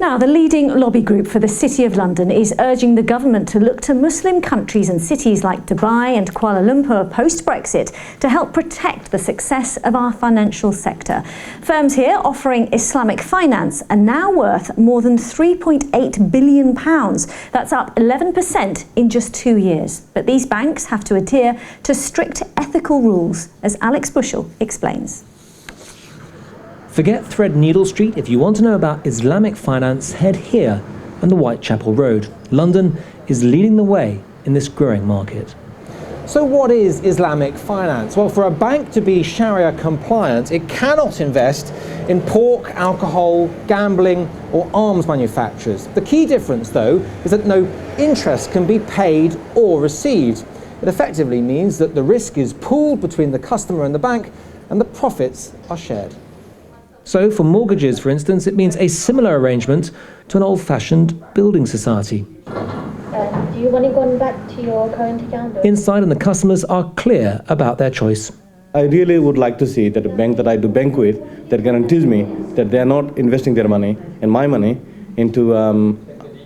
Now, the leading lobby group for the City of London is urging the government to look to Muslim countries and cities like Dubai and Kuala Lumpur post-Brexit to help protect the success of our financial sector. Firms here offering Islamic finance are now worth more than £3.8 billion. That's up 11% in just 2 years. But these banks have to adhere to strict ethical rules, as Alex Bushell explains. Forget Threadneedle Street. If you want to know about Islamic finance, head here on the Whitechapel Road. London is leading the way in this growing market. So what is Islamic finance? Well, for a bank to be Sharia compliant, it cannot invest in pork, alcohol, gambling or arms manufacturers. The key difference, though, is that no interest can be paid or received. It effectively means that the risk is pooled between the customer and the bank, and the profits are shared. So for mortgages, for instance, it means a similar arrangement to an old-fashioned building society. Do you want to go back to your current account? Inside, and the customers are clear about their choice. I really would like to see that a bank that I do bank with that guarantees me that they are not investing their money and my money into,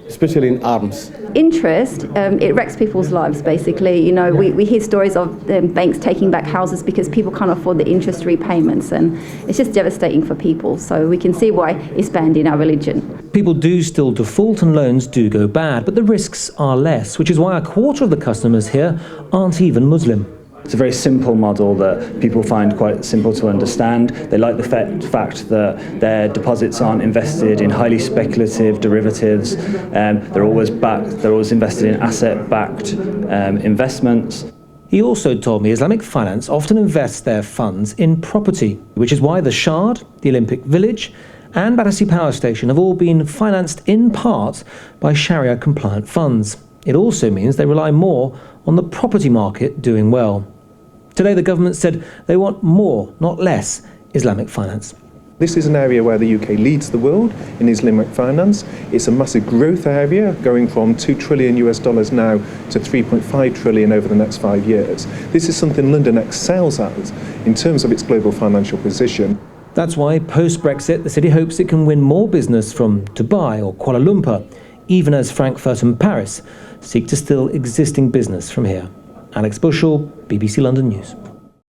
especially in arms. Interest, it wrecks people's lives, basically. You know, we hear stories of banks taking back houses because people can't afford the interest repayments, and it's just devastating for people. So we can see why it's banned in our religion. People do still default and loans do go bad, but the risks are less, which is why a quarter of the customers here aren't even Muslim. It's a very simple model that people find quite simple to understand. They like the fact that their deposits aren't invested in highly speculative derivatives. They're always invested in asset-backed investments. He also told me Islamic finance often invests their funds in property, which is why the Shard, the Olympic Village and Battersea Power Station have all been financed in part by Sharia-compliant funds. It also means they rely more on the property market doing well. Today, the government said they want more, not less, Islamic finance. This is an area where the UK leads the world in Islamic finance. It's a massive growth area, going from $2 trillion now to 3.5 trillion over the next 5 years. This is something London excels at in terms of its global financial position. That's why, post-Brexit, the city hopes it can win more business from Dubai or Kuala Lumpur, even as Frankfurt and Paris seek to steal existing business from here. Alex Bushell, BBC London News.